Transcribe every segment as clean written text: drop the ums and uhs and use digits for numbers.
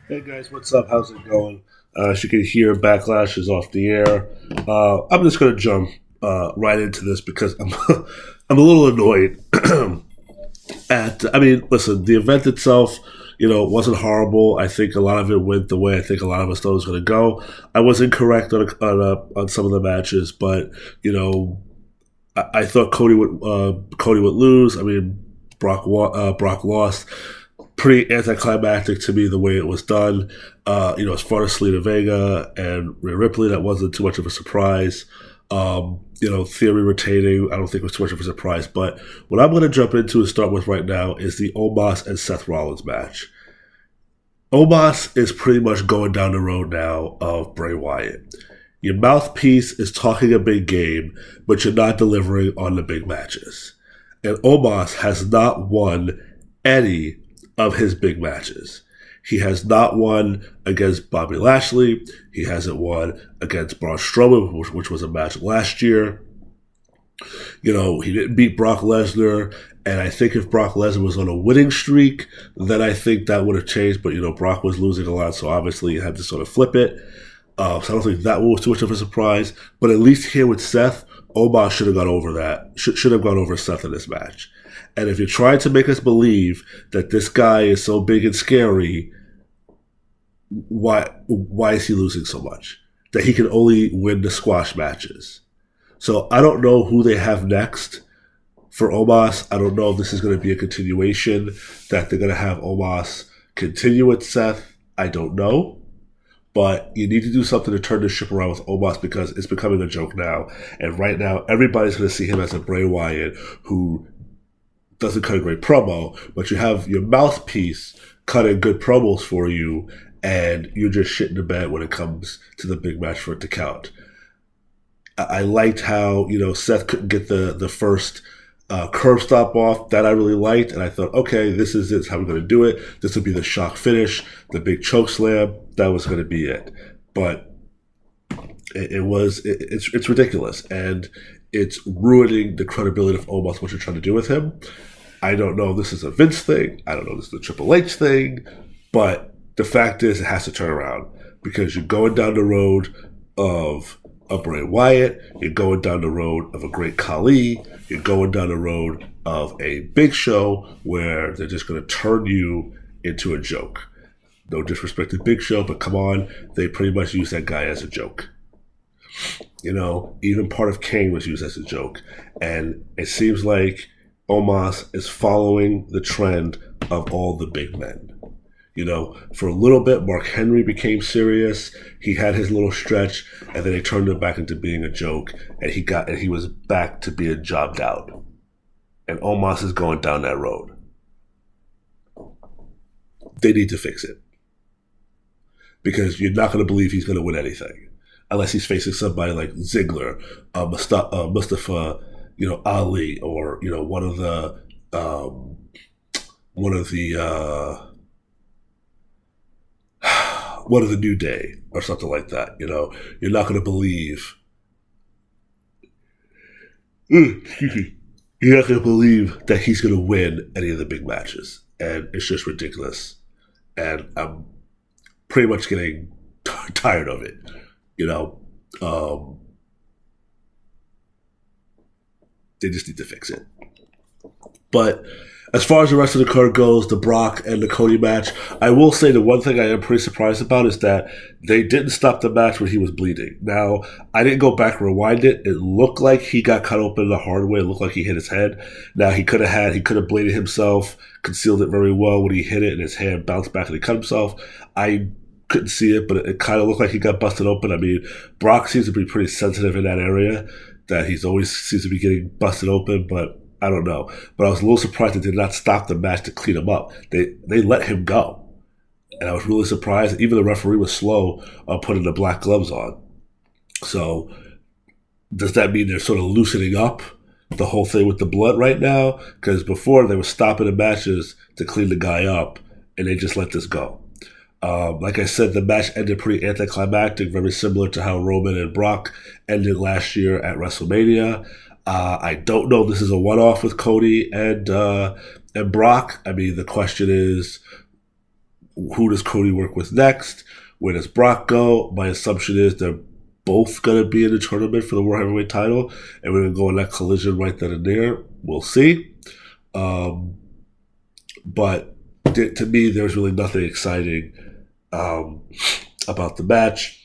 Hey guys, what's up? How's it going? As you can hear, Backlash is off the air. I'm just going to jump right into this because I'm I'm a little annoyed at. I mean, listen, the event itself, wasn't horrible. I think a lot of it went the way I think a lot of us thought it was going to go. I was incorrect on some of the matches, but you know, I thought Cody would lose. I mean, Brock lost. Pretty anticlimactic to me the way it was done. As far as Selena Vega and Rhea Ripley, that wasn't too much of a surprise. Theory retaining, I don't think was too much of a surprise. But what I'm going to jump into and start with right now is the Omos and Seth Rollins match. Omos is pretty much going down the road now of Bray Wyatt. Your mouthpiece is talking a big game, but you're not delivering on the big matches. And Omos has not won any of his big matches. He has not won against Bobby Lashley. He hasn't won against Braun Strowman, which was a match last year. He didn't beat Brock Lesnar. And I think if Brock Lesnar was on a winning streak, then I think that would have changed. But, Brock was losing a lot, so obviously you had to sort of flip it. So I don't think that was too much of a surprise. But at least here with Seth, Omos should have gone over that. Should have gone over Seth in this match. And if you're trying to make us believe that this guy is so big and scary, why is he losing so much? That he can only win the squash matches. So I don't know who they have next for Omos. I don't know if this is going to be a continuation, that they're going to have Omos continue with Seth. I don't know. But you need to do something to turn this ship around with Omos because it's becoming a joke now. And right now, everybody's going to see him as a Bray Wyatt who doesn't cut a great promo, but you have your mouthpiece cutting good promos for you, and you're just shitting the bed when it comes to the big match for it to count. I liked how Seth couldn't get the first curb stop off. That I really liked, and I thought, okay, this is it. How we're going to do it. This will be the shock finish, the big choke slam. That was going to be it. But it's ridiculous, and it's ruining the credibility of Omos, what you're trying to do with him. I don't know if this is a Vince thing. I don't know if this is a Triple H thing. But the fact is, it has to turn around because you're going down the road of a Bray Wyatt. You're going down the road of a great Khali. You're going down the road of a Big Show where they're just going to turn you into a joke. No disrespect to Big Show, but come on, they pretty much use that guy as a joke. Even part of Kane was used as a joke. And it seems like Omos is following the trend of all the big men. For a little bit, Mark Henry became serious. He had his little stretch, and then they turned him back into being a joke, and he was back to being jobbed out. And Omos is going down that road. They need to fix it. Because you're not going to believe he's going to win anything. Unless he's facing somebody like Ziggler, Mustafa, Ali, or one of the New Day or something like that. You're not going to believe. Excuse me. You're not going to believe that he's going to win any of the big matches, and it's just ridiculous. And I'm pretty much getting tired of it. They just need to fix it. But as far as the rest of the card goes, the Brock and the Cody match, I will say the one thing I am pretty surprised about is that they didn't stop the match when he was bleeding. Now, I didn't go back and rewind it. It looked like he got cut open the hard way. It looked like he hit his head. Now, he could have bladed himself, concealed it very well when he hit it, and his hand bounced back and he cut himself. I couldn't see it, but it kind of looked like he got busted open. I mean, Brock seems to be pretty sensitive in that area, that he's always seems to be getting busted open, but I don't know. But I was a little surprised they did not stop the match to clean him up. They let him go. And I was really surprised. Even the referee was slow on putting the black gloves on. So does that mean they're sort of loosening up the whole thing with the blood right now? Because before they were stopping the matches to clean the guy up, and they just let this go. Like I said, the match ended pretty anticlimactic, very similar to how Roman and Brock ended last year at WrestleMania. I don't know if this is a one-off with Cody and Brock. I mean, the question is, Who does Cody work with next? Where does Brock go? My assumption is they're both going to be in the tournament for the World Heavyweight title, and we're going to go in that collision right then and there. We'll see. But to me, there's really nothing exciting about the match.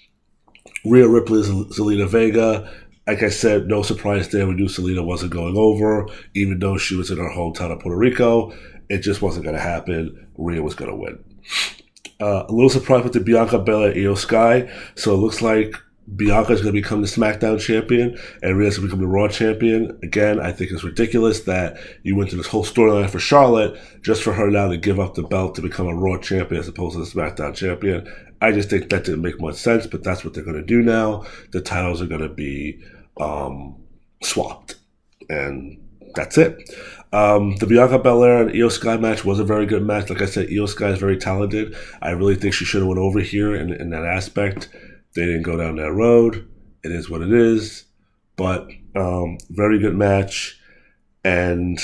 Rhea Ripley, Zelina Vega. Like I said, no surprise there. We knew Zelina wasn't going over, even though she was in her hometown of Puerto Rico. It just wasn't going to happen. Rhea was going to win. A little surprised with the Bianca Belair Io Sky. So it looks like Bianca's going to become the SmackDown champion and Rhea's going to become the Raw champion. Again, I think it's ridiculous that you went through this whole storyline for Charlotte just for her now to give up the belt to become a Raw champion as opposed to the SmackDown champion. I just think that didn't make much sense, but that's what they're going to do now. The titles are going to be swapped. And that's it. The Bianca Belair and Io Sky match was a very good match. Like I said, Io Sky is very talented. I really think she should have went over here in that aspect. They didn't go down that road. It is what it is. But very good match. And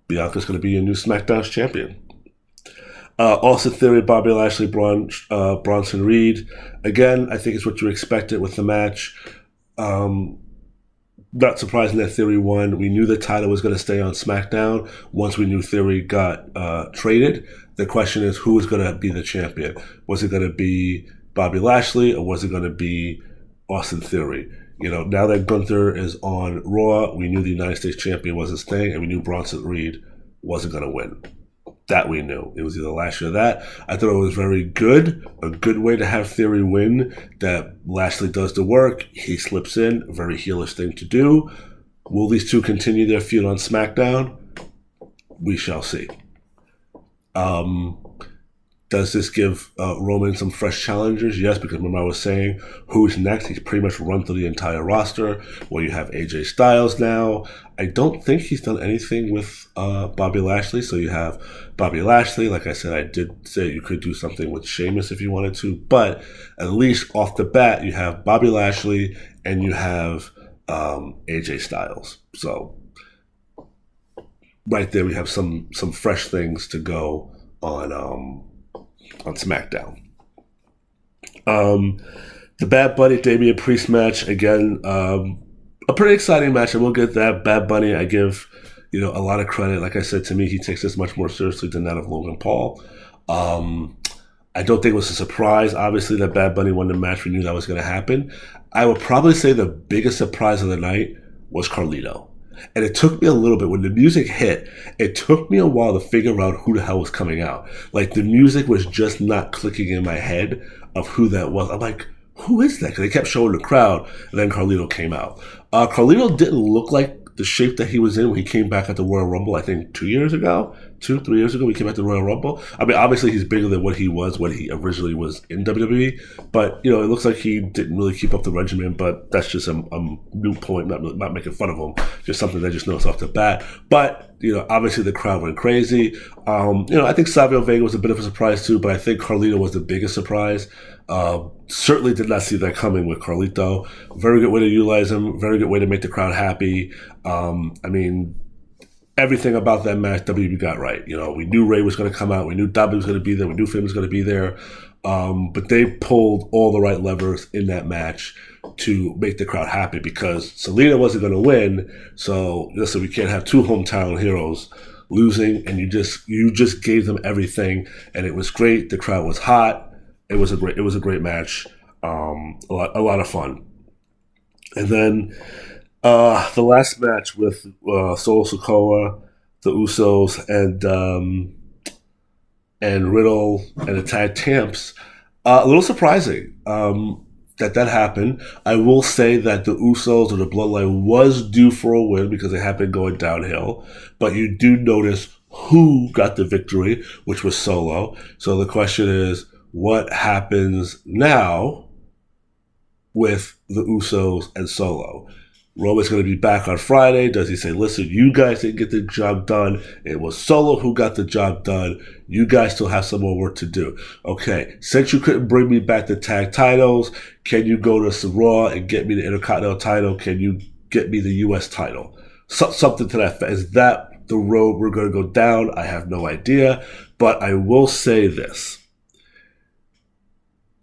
Bianca's going to be your new SmackDown champion. Austin Theory, Bobby Lashley, Bronson Reed. Again, I think it's what you expected with the match. Not surprising that Theory won. We knew the title was going to stay on SmackDown once we knew Theory got traded. The question is, who is going to be the champion? Was it going to be Bobby Lashley or was it going to be Austin Theory? You know, now that Gunther is on Raw, we knew the United States champion was his thing, and we knew Bronson Reed wasn't going to win. That we knew. It was either Lashley or that. I thought it was very good. A good way to have Theory win, that Lashley does the work. He slips in. A very heelish thing to do. Will these two continue their feud on SmackDown? We shall see. Does this give Roman some fresh challengers? Yes, because remember I was saying who's next? He's pretty much run through the entire roster. Well, you have AJ Styles now. I don't think he's done anything with Bobby Lashley. So you have Bobby Lashley. Like I said, I did say you could do something with Sheamus if you wanted to. But at least off the bat, you have Bobby Lashley and you have AJ Styles. So right there, we have some fresh things to go on SmackDown. The Bad Bunny Damian Priest match, again, a pretty exciting match. I will get that. Bad Bunny, I give a lot of credit. Like I said, to me, he takes this much more seriously than that of Logan Paul. I don't think it was a surprise, obviously, that Bad Bunny won the match. We knew that was going to happen. I would probably say the biggest surprise of the night was Carlito. And it took me a little bit. When the music hit, it took me a while to figure out who the hell was coming out. Like, the music was just not clicking in my head of who that was. I'm like, who is that? Because they kept showing the crowd, and then Carlito came out. Carlito didn't look like the shape that he was in when he came back at the Royal Rumble, I think 3 years ago, he came back to the Royal Rumble. I mean, obviously he's bigger than what he was when he originally was in WWE, but, it looks like he didn't really keep up the regimen, but that's just a new point, not making fun of him, just something that I just noticed off the bat. But, obviously the crowd went crazy. I think Savio Vega was a bit of a surprise too, but I think Carlito was the biggest surprise. Certainly did not see that coming with Carlito. Very good way to utilize him. Very good way to make the crowd happy. I mean, everything about that match WB got right. We knew Ray was going to come out. We knew Dobby was going to be there. We knew Finn was going to be there. But they pulled all the right levers in that match to make the crowd happy because Selena wasn't going to win. So listen, we can't have two hometown heroes losing, and you just gave them everything, and it was great. The crowd was hot. It was a great match. A lot of fun. And then the last match with Solo Sikoa, the Usos, and Riddle and the tag champs. A little surprising that happened. I will say that the Usos or the Bloodline was due for a win because they have been going downhill. But you do notice who got the victory, which was Solo. So the question is, what happens now with the Usos and Solo? Roman's going to be back on Friday. Does he say, listen, you guys didn't get the job done. It was Solo who got the job done. You guys still have some more work to do. Okay, since you couldn't bring me back the tag titles, can you go to Raw and get me the Intercontinental title? Can you get me the U.S. title? Something to that effect. Is that the road we're going to go down? I have no idea. But I will say this.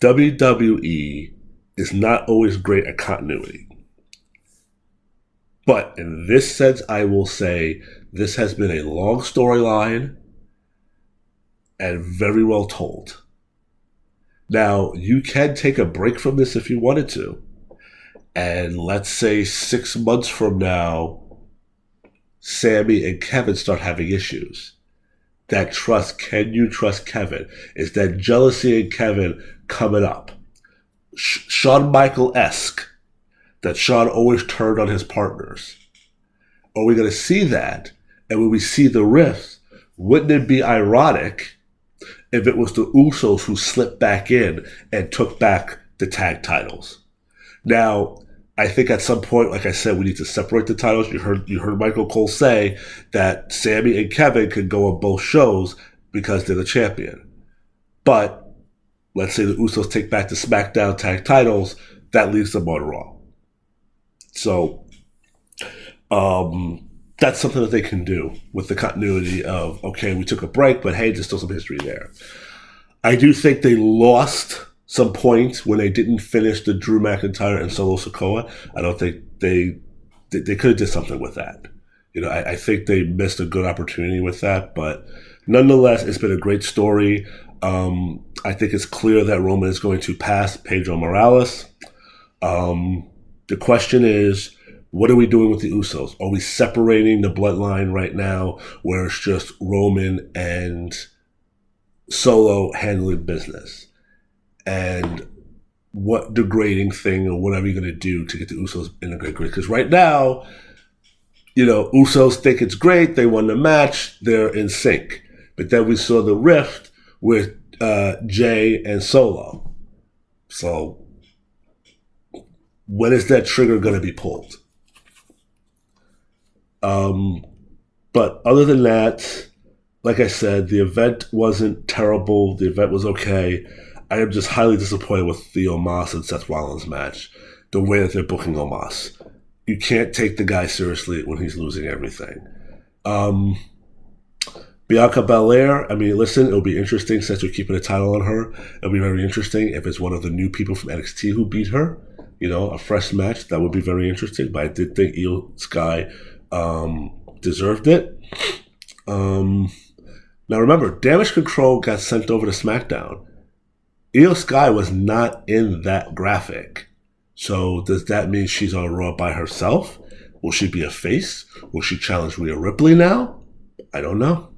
WWE is not always great at continuity. But in this sense, I will say this has been a long storyline and very well told. Now, you can take a break from this if you wanted to. And let's say 6 months from now, Sammy and Kevin start having issues. That trust, can you trust Kevin? Is that jealousy in Kevin coming up? Shawn Michael-esque, that Shawn always turned on his partners. Are we going to see that? And when we see the rift, wouldn't it be ironic if it was the Usos who slipped back in and took back the tag titles? Now, I think at some point, like I said, we need to separate the titles. You heard Michael Cole say that Sammy and Kevin could go on both shows because they're the champion. But let's say the Usos take back the SmackDown tag titles, that leaves them on Raw. So that's something that they can do with the continuity of, okay, we took a break, but hey, there's still some history there. I do think they lost some points when they didn't finish the Drew McIntyre and Solo Sikoa. I don't think they could have did something with that. I think they missed a good opportunity with that, but nonetheless, it's been a great story. I think it's clear that Roman is going to pass Pedro Morales. The question is, what are we doing with the Usos? Are we separating the bloodline right now where it's just Roman and Solo handling business? And what degrading thing or whatever you're going to do to get the Usos integrated? Because right now, Usos think it's great. They won the match. They're in sync. But then we saw the rift with Jay and Solo. So when is that trigger going to be pulled? But other than that, like I said, the event wasn't terrible. The event was okay. I am just highly disappointed with the Omos and Seth Rollins match. The way that they're booking Omos. You can't take the guy seriously when he's losing everything. Bianca Belair, listen, it'll be interesting since you're keeping a title on her. It'll be very interesting if it's one of the new people from NXT who beat her. A fresh match. That would be very interesting. But I did think Io Sky deserved it. Now remember, Damage Control got sent over to SmackDown. Io Sky was not in that graphic. So does that mean she's on Raw by herself? Will she be a face? Will she challenge Rhea Ripley now? I don't know.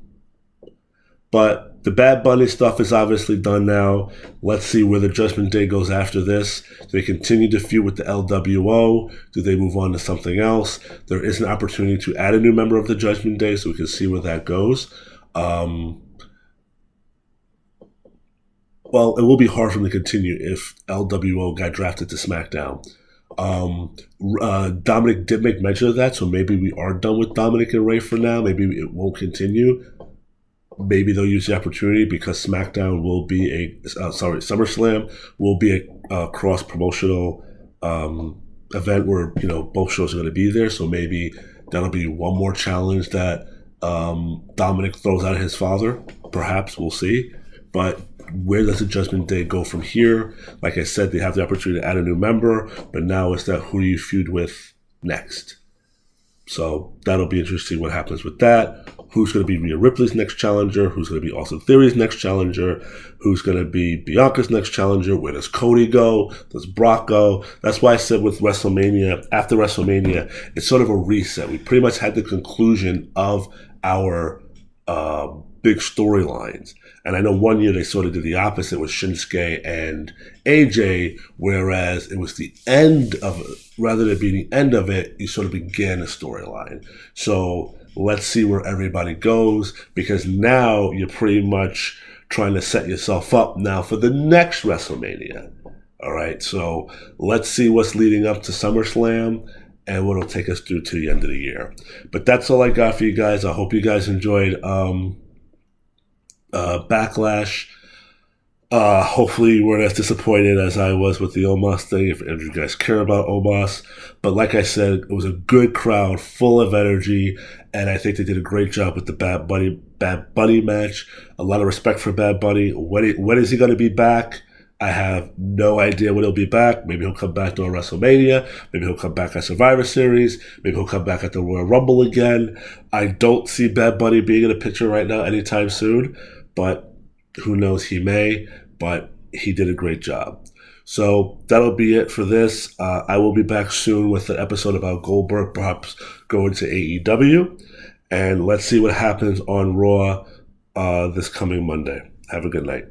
But the Bad Bunny stuff is obviously done now. Let's see where the Judgment Day goes after this. Do they continue to feud with the LWO? Do they move on to something else? There is an opportunity to add a new member of the Judgment Day, so we can see where that goes. Well, it will be hard for them to continue if LWO got drafted to SmackDown. Dominic did make mention of that, so maybe we are done with Dominic and Ray for now. Maybe it won't continue. Maybe they'll use the opportunity because SmackDown will be SummerSlam will be a cross-promotional event where, both shows are going to be there. So maybe that'll be one more challenge that Dominic throws out at his father. Perhaps, we'll see. But where does the Judgment Day go from here? Like I said, they have the opportunity to add a new member, but now it's that who do you feud with next? So that'll be interesting what happens with that. Who's going to be Rhea Ripley's next challenger? Who's going to be Austin Theory's next challenger? Who's going to be Bianca's next challenger? Where does Cody go? Does Brock go? That's why I said with WrestleMania, after WrestleMania, it's sort of a reset. We pretty much had the conclusion of our big storylines. And I know one year they sort of did the opposite with Shinsuke and AJ, whereas it was the end of it. Rather than being the end of it, you sort of began a storyline. So let's see where everybody goes, because now you're pretty much trying to set yourself up now for the next WrestleMania. All right, so let's see what's leading up to SummerSlam and what will take us through to the end of the year. But that's all I got for you guys. I hope you guys enjoyed Backlash. Hopefully you weren't as disappointed as I was with the Omos thing, if you guys care about Omos. But like I said, it was a good crowd, full of energy, and I think they did a great job with the Bad Bunny match. A lot of respect for Bad Bunny. When is he going to be back? I have no idea when he'll be back. Maybe he'll come back during WrestleMania. Maybe he'll come back at Survivor Series. Maybe he'll come back at the Royal Rumble again. I don't see Bad Bunny being in a picture right now anytime soon, but who knows, he may. But he did a great job. So that'll be it for this. I will be back soon with an episode about Goldberg, perhaps going to AEW. And let's see what happens on Raw this coming Monday. Have a good night.